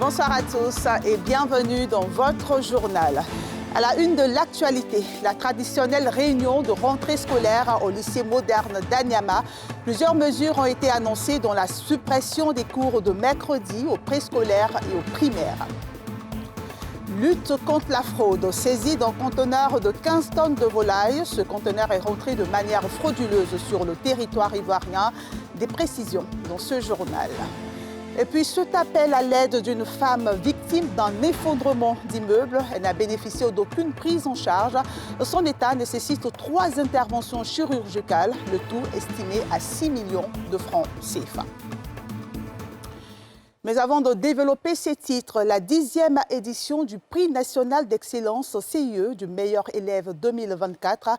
Bonsoir à tous et bienvenue dans votre journal. À la une de l'actualité, la traditionnelle réunion de rentrée scolaire au lycée moderne d'Anyama. Plusieurs mesures ont été annoncées, dont la suppression des cours de mercredi aux préscolaires et aux primaires. Lutte contre la fraude, saisie d'un conteneur de 15 tonnes de volailles. Ce conteneur est rentré de manière frauduleuse sur le territoire ivoirien. Des précisions dans ce journal. Et puis, cet appel à l'aide d'une femme victime d'un effondrement d'immeuble. Elle n'a bénéficié d'aucune prise en charge. Son état nécessite 3 interventions chirurgicales, le tout estimé à 6 millions de francs CFA. Mais avant de développer ces titres, la 10e édition du Prix national d'excellence CIE du meilleur élève 2024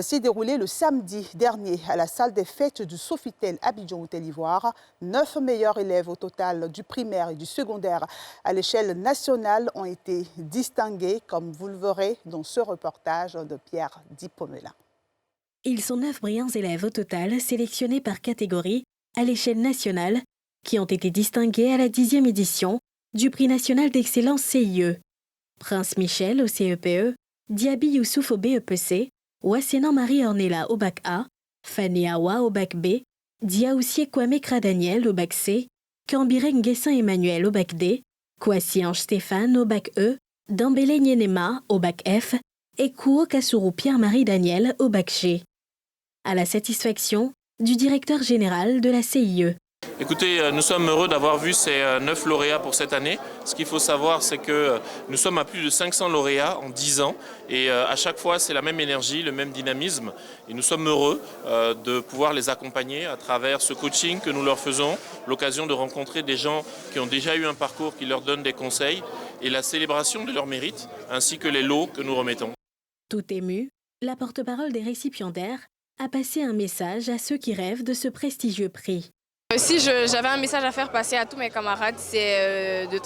s'est déroulée le samedi dernier à la salle des fêtes du Sofitel Abidjan Hôtel Ivoire. 9 meilleurs élèves au total du primaire et du secondaire à l'échelle nationale ont été distingués, comme vous le verrez dans ce reportage de Pierre Dipomela. Ils sont 9 brillants élèves au total sélectionnés par catégorie à l'échelle nationale qui ont été distingués à la 10e édition du Prix national d'excellence CIE. Prince Michel au CEPE, Diaby Youssouf au BEPC, Wassénan Marie Ornella au bac A, Fanny Awa au bac B, Diaoussié Kwame Kradaniel au bac C, Kambiré Nguessin Emmanuel au bac D, Kwasi Ange Stéphane au bac E, Dambélé Nyenema au bac F et Kouo Kassourou Pierre-Marie Daniel au bac G. À la satisfaction du directeur général de la CIE. Écoutez, nous sommes heureux d'avoir vu ces 9 lauréats pour cette année. Ce qu'il faut savoir, c'est que nous sommes à plus de 500 lauréats en 10 ans. Et à chaque fois, c'est la même énergie, le même dynamisme. Et nous sommes heureux de pouvoir les accompagner à travers ce coaching que nous leur faisons, l'occasion de rencontrer des gens qui ont déjà eu un parcours qui leur donnent des conseils et la célébration de leurs mérites, ainsi que les lots que nous remettons. Tout ému, la porte-parole des récipiendaires a passé un message à ceux qui rêvent de ce prestigieux prix. Si j'avais un message à faire passer à tous mes camarades, c'est de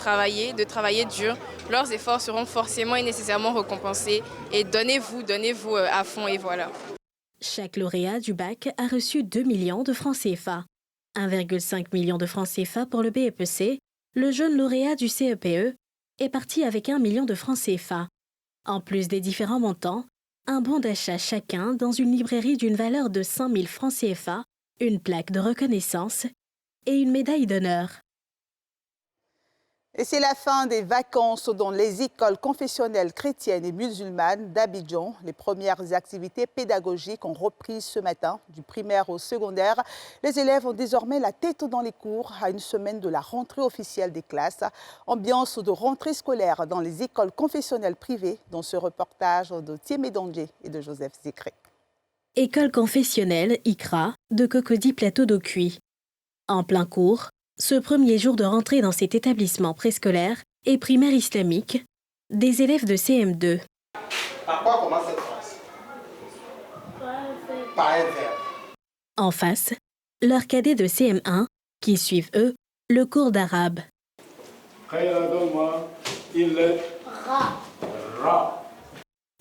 travailler dur. Leurs efforts seront forcément et nécessairement récompensés. Et donnez-vous à fond et voilà. Chaque lauréat du bac a reçu 2 millions de francs CFA. 1,5 million de francs CFA pour le BEPC. Le jeune lauréat du CEPE est parti avec 1 million de francs CFA. En plus des différents montants, un bon d'achat chacun dans une librairie d'une valeur de 100 000 francs CFA, une plaque de reconnaissance et une médaille d'honneur. Et c'est la fin des vacances dans les écoles confessionnelles chrétiennes et musulmanes d'Abidjan. Les premières activités pédagogiques ont repris ce matin, du primaire au secondaire. Les élèves ont désormais la tête dans les cours à une semaine de la rentrée officielle des classes. Ambiance de rentrée scolaire dans les écoles confessionnelles privées, dans ce reportage de Thiemé Dangé et de Joseph Zécré. École confessionnelle ICRA de Cocody Plateau d'Aucuit. En plein cours, ce premier jour de rentrée dans cet établissement préscolaire et primaire islamique, des élèves de CM2. Par quoi commence cette phrase? Par un verbe. En face, leurs cadets de CM1 qui suivent, eux, le cours d'arabe.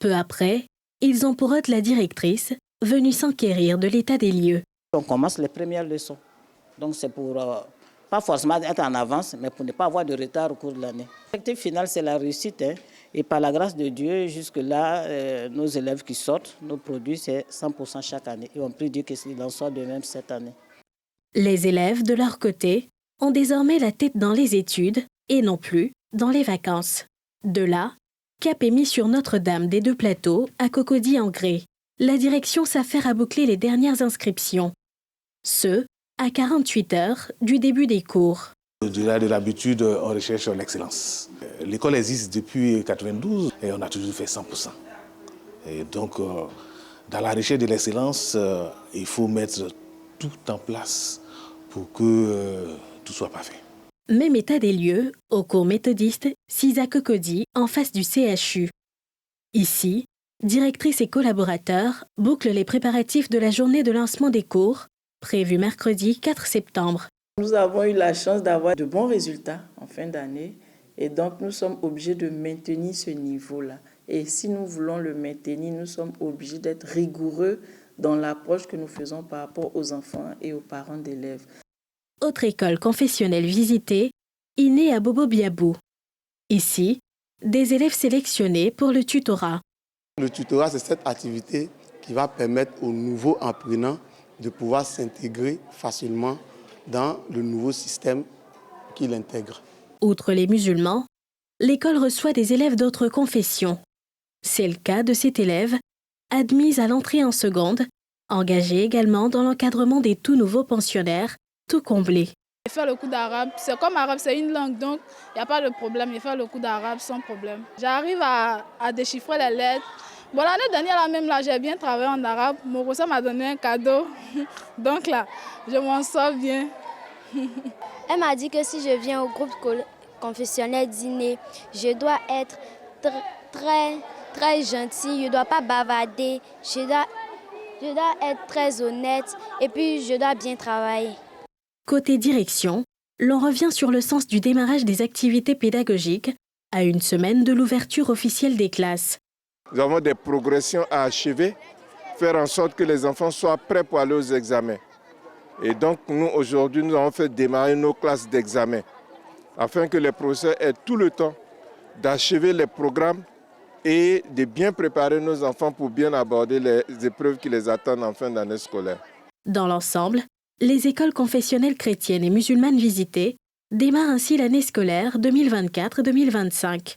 Peu après, ils ont pour hôte la directrice, venue s'enquérir de l'état des lieux. On commence les premières leçons. Donc c'est pour, pas forcément être en avance, mais pour ne pas avoir de retard au cours de l'année. L'objectif final, c'est la réussite. Et par la grâce de Dieu, jusque-là, nos élèves qui sortent, nos produits, c'est 100% chaque année. Et on prie Dieu qu'il en soit de même cette année. Les élèves, de leur côté, ont désormais la tête dans les études et non plus dans les vacances. De là, cap est mis sur Notre-Dame des Deux Plateaux, à Cocody-en-Gré. La direction s'affaire à boucler les dernières inscriptions. Ce, à 48 heures du début des cours. De l'habitude, on recherche l'excellence. L'école existe depuis 1992 et on a toujours fait 100%. Et donc, dans la recherche de l'excellence, il faut mettre tout en place pour que tout soit parfait. Même état des lieux au cours méthodiste 6 à Cocody, en face du CHU. Ici, directrice et collaborateurs bouclent les préparatifs de la journée de lancement des cours, prévue mercredi 4 septembre. Nous avons eu la chance d'avoir de bons résultats en fin d'année et donc nous sommes obligés de maintenir ce niveau-là. Et si nous voulons le maintenir, nous sommes obligés d'être rigoureux dans l'approche que nous faisons par rapport aux enfants et aux parents d'élèves. Autre école confessionnelle visitée, Iné à Bobo Biabou. Ici, des élèves sélectionnés pour le tutorat. Le tutorat, c'est cette activité qui va permettre aux nouveaux apprenants de pouvoir s'intégrer facilement dans le nouveau système qu'il intègre. Outre les musulmans, l'école reçoit des élèves d'autres confessions. C'est le cas de cette élève, admise à l'entrée en seconde, engagée également dans l'encadrement des tout nouveaux pensionnaires, tout comblés. Faire le cours d'arabe, c'est comme arabe, c'est une langue, donc il n'y a pas de problème. Je fais le cours d'arabe sans problème. J'arrive à déchiffrer les lettres. Bon, l'année dernière, là, j'ai bien travaillé en arabe. Mon professeur m'a donné un cadeau. Donc là, je m'en sors bien. Elle m'a dit que si je viens au groupe confessionnel dîner, je dois être très gentille, je ne dois pas bavarder, je dois être très honnête et puis je dois bien travailler. Côté direction, l'on revient sur le sens du démarrage des activités pédagogiques à une semaine de l'ouverture officielle des classes. Nous avons des progressions à achever, faire en sorte que les enfants soient prêts pour aller aux examens. Et donc, nous, aujourd'hui, nous avons fait démarrer nos classes d'examen afin que les professeurs aient tout le temps d'achever les programmes et de bien préparer nos enfants pour bien aborder les épreuves qui les attendent en fin d'année scolaire. Dans l'ensemble, les écoles confessionnelles chrétiennes et musulmanes visitées démarrent ainsi l'année scolaire 2024-2025.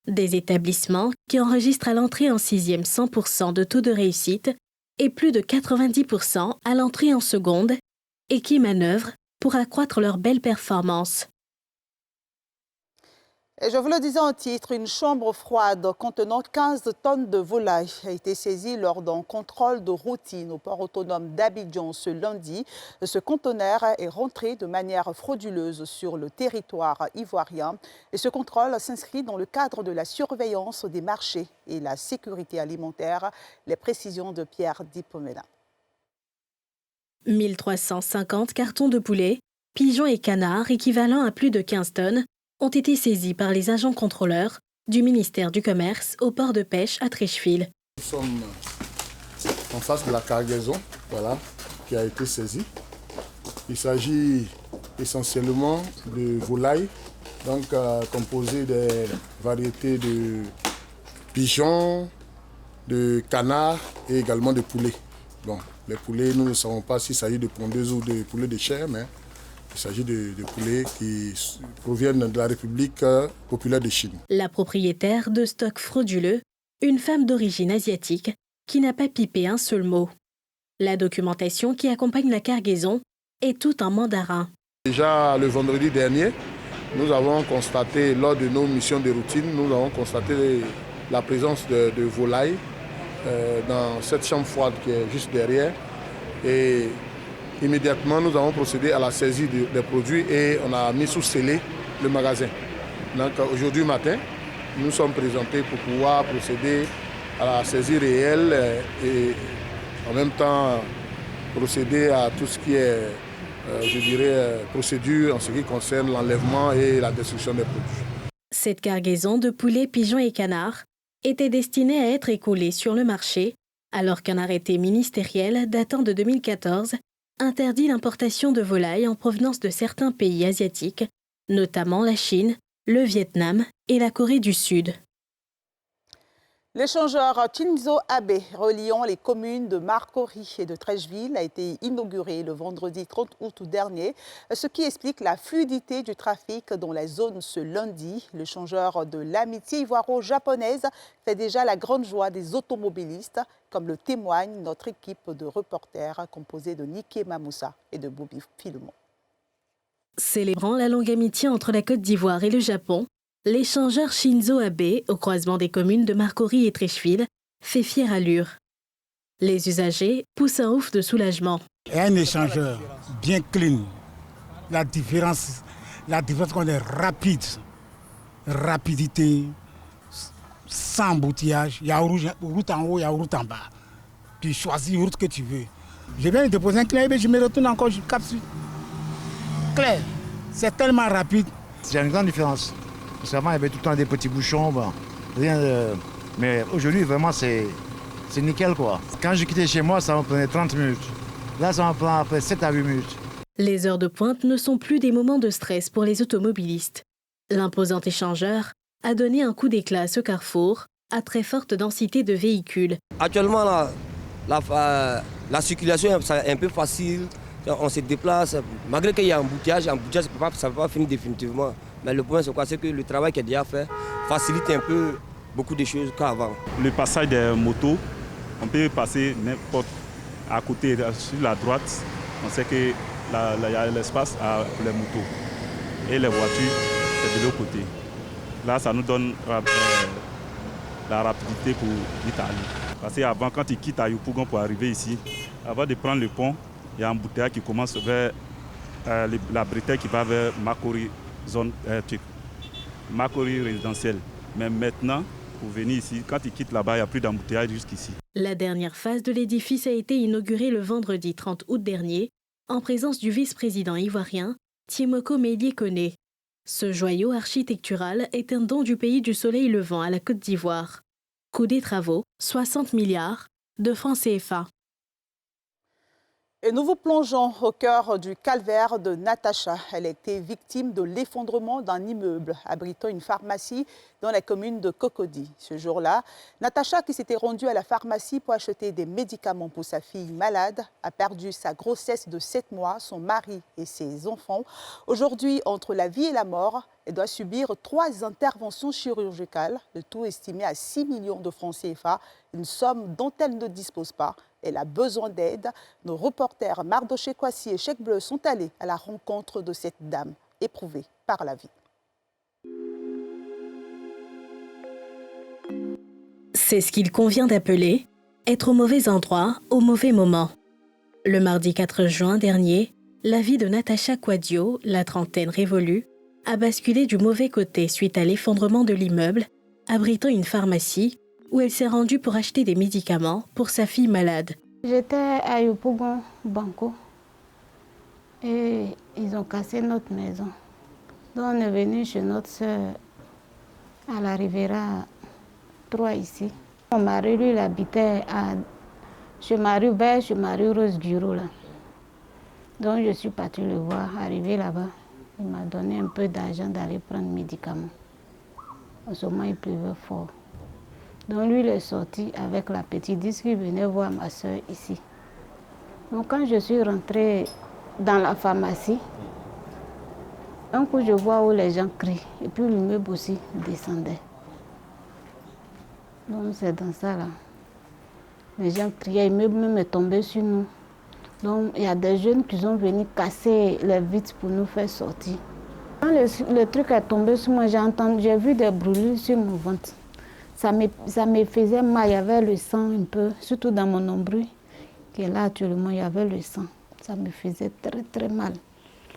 Des établissements qui enregistrent à l'entrée en 6e 100% de taux de réussite et plus de 90% à l'entrée en seconde et qui manœuvrent pour accroître leurs belles performances. Et je vous le disais en titre, une chambre froide contenant 15 tonnes de volailles a été saisie lors d'un contrôle de routine au port autonome d'Abidjan ce lundi. Ce conteneur est rentré de manière frauduleuse sur le territoire ivoirien. Et ce contrôle s'inscrit dans le cadre de la surveillance des marchés et la sécurité alimentaire. Les précisions de Pierre Dipomena. 1350 cartons de poulet, pigeons et canards équivalent à plus de 15 tonnes ont été saisis par les agents contrôleurs du ministère du Commerce au port de pêche à Treichville. Nous sommes en face de la cargaison qui a été saisie. Il s'agit essentiellement de volailles, composées des variétés de pigeons, de canards et également de poulets. Bon, les poulets, nous ne savons pas s'il s'agit de pondeuses ou de poulets de chair, mais il s'agit de poulets qui proviennent de la République populaire de Chine. La propriétaire de stocks frauduleux, une femme d'origine asiatique qui n'a pas pipé un seul mot. La documentation qui accompagne la cargaison est tout en mandarin. Déjà le vendredi dernier, nous avons constaté, lors de nos missions de routine, nous avons constaté la présence de volailles dans cette chambre froide qui est juste derrière. Et immédiatement, nous avons procédé à la saisie des produits et on a mis sous scellé le magasin. Donc aujourd'hui matin, nous sommes présentés pour pouvoir procéder à la saisie réelle et en même temps procéder à tout ce qui est, procédure en ce qui concerne l'enlèvement et la destruction des produits. Cette cargaison de poulets, pigeons et canards était destinée à être écoulée sur le marché, alors qu'un arrêté ministériel datant de 2014 interdit l'importation de volailles en provenance de certains pays asiatiques, notamment la Chine, le Vietnam et la Corée du Sud. L'échangeur Shinzo Abe reliant les communes de Marcory et de Treichville a été inauguré le vendredi 30 août dernier, ce qui explique la fluidité du trafic dans la zone ce lundi. L'échangeur de l'amitié ivoiro-japonaise fait déjà la grande joie des automobilistes, comme le témoigne notre équipe de reporters composée de Niké Mamoussa et de Boubi Philemon. Célébrant la longue amitié entre la Côte d'Ivoire et le Japon, l'échangeur Shinzo Abe, au croisement des communes de Marcory et Treichville, fait fière allure. Les usagers poussent un ouf de soulagement. Un échangeur bien clean. La différence qu'on est rapide. Rapidité, sans embouteillage. Il y a route en haut, il y a route en bas. Tu choisis la route que tu veux. Je viens de déposer un clé, mais je me retourne encore, je capte. Clair, c'est tellement rapide. Il y a une grande différence. Parce qu'avant, il y avait tout le temps des petits bouchons. Bon, mais aujourd'hui, vraiment, c'est nickel, quoi. Quand je quittais chez moi, ça me prenait 30 minutes. Là, ça me prend après 7 à 8 minutes. Les heures de pointe ne sont plus des moments de stress pour les automobilistes. L'imposant échangeur a donné un coup d'éclat à ce carrefour à très forte densité de véhicules. Actuellement, la circulation est un peu facile. On se déplace. Malgré qu'il y a un embouteillage, ça ne peut pas finir définitivement. Mais le point, c'est quoi? C'est que le travail qui est déjà fait facilite un peu beaucoup de choses qu'avant. Le passage des motos, on peut passer n'importe à côté, sur la droite. On sait qu'il y a l'espace pour les motos. Et les voitures, c'est de l'autre côté. Là, ça nous donne la rapidité pour vite aller. Parce qu'avant, quand ils quittent Ayopougon pour arriver ici, avant de prendre le pont, il y a un embouteillage qui commence vers la bretelle qui va vers Makori, zone Makori résidentielle. Mais maintenant, pour venir ici, quand ils quittent là-bas, il n'y a plus d'embouteillage jusqu'ici. La dernière phase de l'édifice a été inaugurée le vendredi 30 août dernier, en présence du vice-président ivoirien, Tiemoko Mélié-Koné. Ce joyau architectural est un don du pays du soleil levant à la Côte d'Ivoire. Coût des travaux, 60 milliards de francs CFA. Et nous vous plongeons au cœur du calvaire de Natacha. Elle a été victime de l'effondrement d'un immeuble abritant une pharmacie dans la commune de Cocody. Ce jour-là, Natacha, qui s'était rendue à la pharmacie pour acheter des médicaments pour sa fille malade, a perdu sa grossesse de 7 mois, son mari et ses enfants. Aujourd'hui, entre la vie et la mort, elle doit subir 3 interventions chirurgicales, le tout estimé à 6 millions de francs CFA, une somme dont elle ne dispose pas. Elle a besoin d'aide. Nos reporters Mardoché Kwasi et Cheikh Bleu sont allés à la rencontre de cette dame éprouvée par la vie. C'est ce qu'il convient d'appeler être au mauvais endroit au mauvais moment. Le mardi 4 juin dernier, la vie de Natacha Quadio, la trentaine révolue, a basculé du mauvais côté suite à l'effondrement de l'immeuble abritant une pharmacie où elle s'est rendue pour acheter des médicaments pour sa fille malade. J'étais à Yopougon, Banco, et ils ont cassé notre maison. Donc on est venu chez notre soeur à la Riviera 3 ici. Mon mari, lui, il habitait chez Marie-Rose Guro, là. Donc je suis partie le voir, arrivé là-bas. Il m'a donné un peu d'argent d'aller prendre médicaments. En ce moment, il pleuvait fort. Donc lui, il est sorti avec la petite, dit qu'il venait voir ma soeur ici. Donc quand je suis rentrée dans la pharmacie, un coup je vois où les gens crient, et puis l'immeuble aussi descendait. Donc c'est dans ça là. Les gens criaient, l'immeuble même est tombé sur nous. Donc il y a des jeunes qui sont venus casser les vitres pour nous faire sortir. Quand le truc est tombé sur moi, j'ai vu des brûlures sur mon ventre. Ça me faisait mal, il y avait le sang un peu, surtout dans mon nombril, qui est là actuellement, il y avait le sang. Ça me faisait très très mal.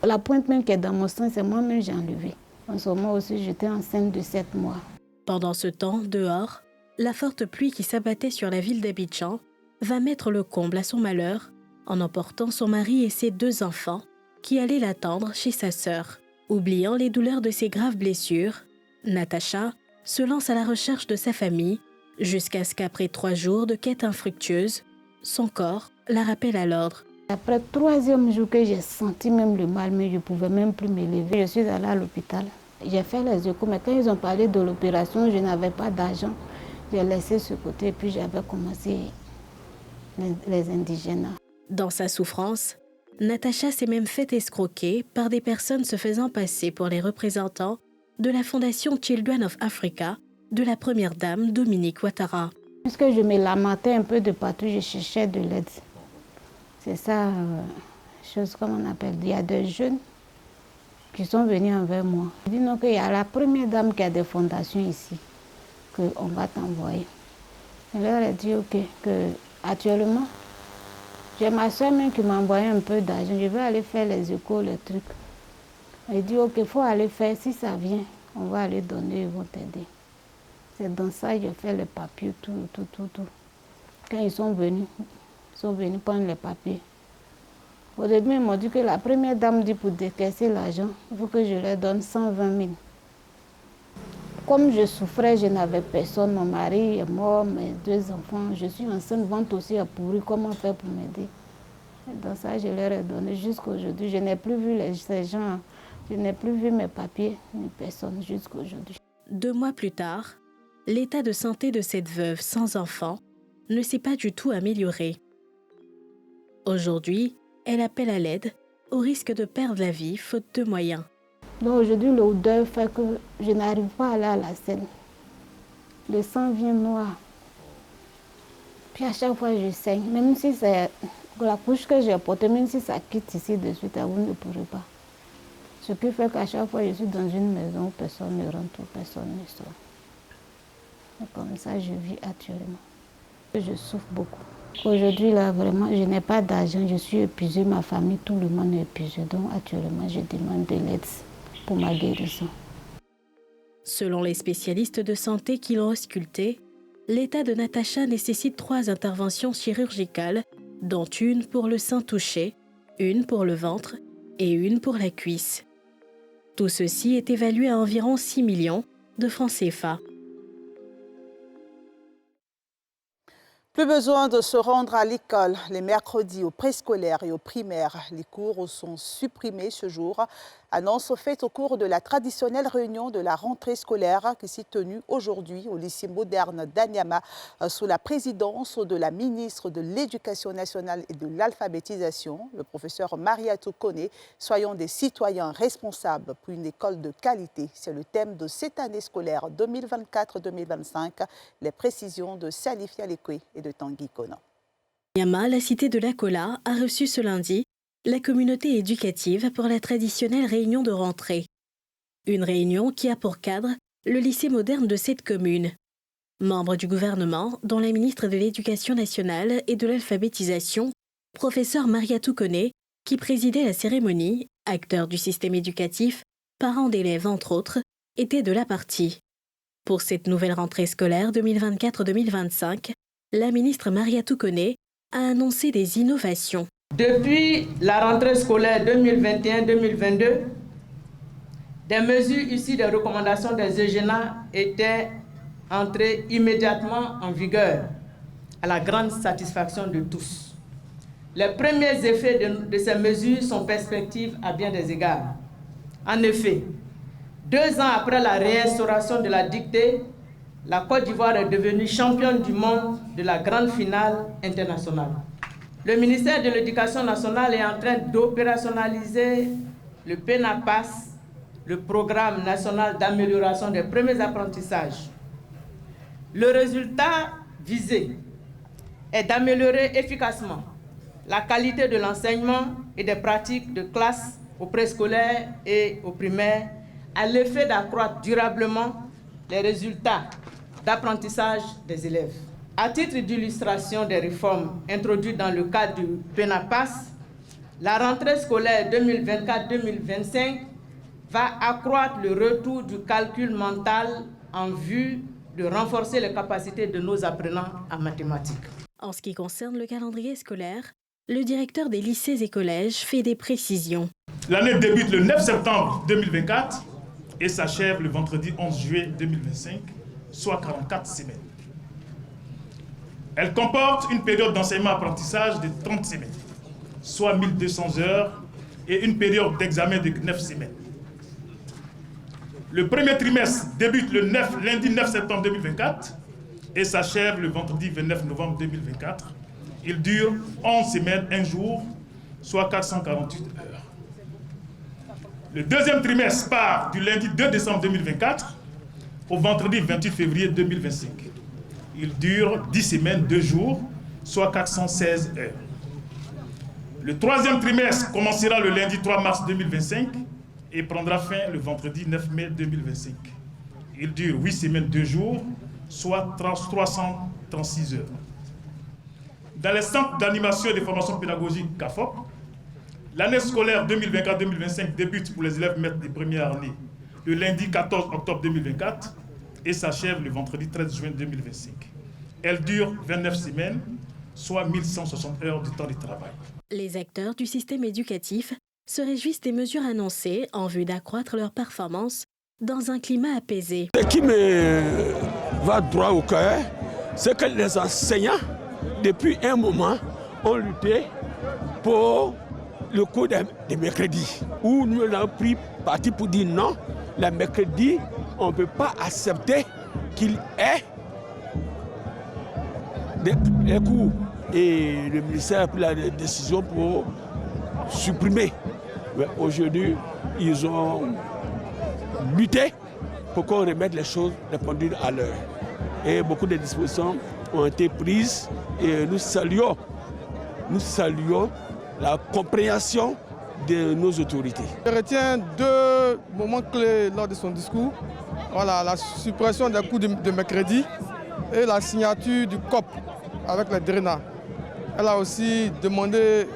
La pointe même qui est dans mon sang, c'est moi-même j'ai enlevé. En ce moment aussi, j'étais enceinte de 7 mois. Pendant ce temps, dehors, la forte pluie qui s'abattait sur la ville d'Abidjan va mettre le comble à son malheur en emportant son mari et ses 2 enfants qui allaient l'attendre chez sa sœur. Oubliant les douleurs de ses graves blessures, Natacha se lance à la recherche de sa famille jusqu'à ce qu'après 3 jours de quête infructueuse, son corps la rappelle à l'ordre. Après le 3e jour que j'ai senti même le mal, mais je ne pouvais même plus me lever. Je suis allée à l'hôpital. J'ai fait les échos, mais quand ils ont parlé de l'opération, je n'avais pas d'argent. J'ai laissé ce côté et puis j'avais commencé les indigènes. Dans sa souffrance, Natacha s'est même fait escroquer par des personnes se faisant passer pour les représentants de la Fondation Children of Africa de la première dame Dominique Ouattara. Puisque je me lamentais un peu de partout, je cherchais de l'aide. C'est ça, chose comme on appelle. Il y a des jeunes qui sont venus envers moi. Ils disent non, qu'il y a la première dame qui a des fondations ici, qu'on va t'envoyer. Je leur ai dit ok, que actuellement, j'ai ma soeur même qui m'a envoyé un peu d'argent. Je vais aller faire les échos, les trucs. Elle dit ok, il faut aller faire, si ça vient, on va aller donner, ils vont t'aider. C'est dans ça que j'ai fait les papiers, tout. Quand ils sont venus prendre les papiers. Au début, ils m'ont dit que la première dame dit pour décaisser l'argent, il faut que je leur donne 120 000. Comme je souffrais, je n'avais personne, mon mari est mort, mes 2 enfants, je suis enceinte, ventre aussi à pourri, comment faire pour m'aider? Dans ça, je leur ai donné jusqu'à aujourd'hui. Je n'ai plus vu ces gens Je n'ai plus vu mes papiers ni personne jusqu'à aujourd'hui. 2 mois plus tard, l'état de santé de cette veuve sans enfant ne s'est pas du tout amélioré. Aujourd'hui, elle appelle à l'aide au risque de perdre la vie faute de moyens. Donc aujourd'hui, l'odeur fait que je n'arrive pas à aller à la scène. Le sang vient noir. Puis à chaque fois, je saigne. Même si c'est la couche que j'ai portée, même si ça quitte ici de suite, vous ne pourrez pas. Ce qui fait qu'à chaque fois, je suis dans une maison où personne ne rentre, personne ne sort. Et comme ça, je vis actuellement. Je souffre beaucoup. Aujourd'hui, là, vraiment, je n'ai pas d'argent, je suis épuisée, ma famille, tout le monde est épuisé. Donc actuellement, je demande de l'aide pour ma guérison. Selon les spécialistes de santé qui l'ont auscultée, l'état de Natacha nécessite 3 interventions chirurgicales, dont une pour le sein touché, une pour le ventre et une pour la cuisse. Tout ceci est évalué à environ 6 millions de francs CFA. Plus besoin de se rendre à l'école les mercredis aux préscolaires et aux primaires. Les cours sont supprimés ce jour. Annonce faite au cours de la traditionnelle réunion de la rentrée scolaire qui s'est tenue aujourd'hui au lycée moderne d'Anyama sous la présidence de la ministre de l'Éducation nationale et de l'alphabétisation, le professeur Mariatou Koné. Soyons des citoyens responsables pour une école de qualité. C'est le thème de cette année scolaire 2024-2025. Les précisions de Salif Yalekwe et de Tanguy Konan. Anyama, la cité de l'Akola, a reçu ce lundi la communauté éducative pour la traditionnelle réunion de rentrée. Une réunion qui a pour cadre le lycée moderne de cette commune. Membre du gouvernement, dont la ministre de l'Éducation nationale et de l'alphabétisation, professeur Mariatou Koné, qui présidait la cérémonie, acteur du système éducatif, parents d'élèves entre autres, était de la partie. Pour cette nouvelle rentrée scolaire 2024-2025, la ministre Mariatou Koné a annoncé des innovations. Depuis la rentrée scolaire 2021-2022, des mesures issues des recommandations des EGENA étaient entrées immédiatement en vigueur, à la grande satisfaction de tous. Les premiers effets de ces mesures sont perspectives à bien des égards. En effet, 2 ans après la réinstauration de la dictée, la Côte d'Ivoire est devenue championne du monde de la grande finale internationale. Le ministère de l'Éducation nationale est en train d'opérationnaliser le PENAPAS, le programme national d'amélioration des premiers apprentissages. Le résultat visé est d'améliorer efficacement la qualité de l'enseignement et des pratiques de classe au préscolaire et au primaire, à l'effet d'accroître durablement les résultats d'apprentissage des élèves. À titre d'illustration des réformes introduites dans le cadre du PENAPAS, la rentrée scolaire 2024-2025 va accroître le retour du calcul mental en vue de renforcer les capacités de nos apprenants en mathématiques. En ce qui concerne le calendrier scolaire, le directeur des lycées et collèges fait des précisions. L'année débute le 9 septembre 2024 et s'achève le vendredi 11 juillet 2025, soit 44 semaines. Elle comporte une période d'enseignement-apprentissage de 30 semaines, soit 1200 heures, et une période d'examen de 9 semaines. Le premier trimestre débute le lundi 9 septembre 2024 et s'achève le vendredi 29 novembre 2024. Il dure 11 semaines, 1 jour, soit 448 heures. Le deuxième trimestre part du lundi 2 décembre 2024 au vendredi 28 février 2025. Il dure 10 semaines, 2 jours, soit 416 heures. Le troisième trimestre commencera le lundi 3 mars 2025 et prendra fin le vendredi 9 mai 2025. Il dure 8 semaines, 2 jours, soit 336 heures. Dans les centres d'animation et de formation pédagogique CAFOP, l'année scolaire 2024-2025 débute pour les élèves maîtres des premières années le lundi 14 octobre 2024 et s'achève le vendredi 13 juin 2025. Elle dure 29 semaines, soit 1160 heures de temps de travail. Les acteurs du système éducatif se réjouissent des mesures annoncées en vue d'accroître leur performance dans un climat apaisé. Ce qui me va droit au cœur, c'est que les enseignants, depuis un moment, ont lutté pour le cours des mercredis, où nous avons pris parti pour dire non. Le mercredi, on ne peut pas accepter qu'il ait des cours. Et le ministère a pris la décision pour supprimer. Aujourd'hui, ils ont lutté pour qu'on remette les choses, les pendules à l'heure. Et beaucoup de dispositions ont été prises et nous saluons la compréhension de nos autorités. Je retiens deux moments clés lors de son discours. Voilà, la suppression des cours de mercredi et la signature du COP avec les DRENA. Elle a aussi demandé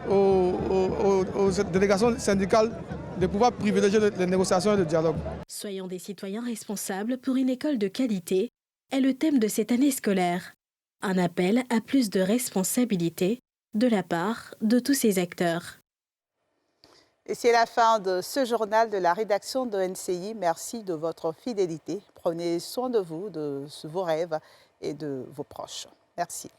aux délégations syndicales de pouvoir privilégier les négociations et le dialogue. Soyons des citoyens responsables pour une école de qualité est le thème de cette année scolaire. Un appel à plus de responsabilité de la part de tous ces acteurs. Et c'est la fin de ce journal de la rédaction de NCI. Merci de votre fidélité. Prenez soin de vous, de vos rêves et de vos proches. Merci.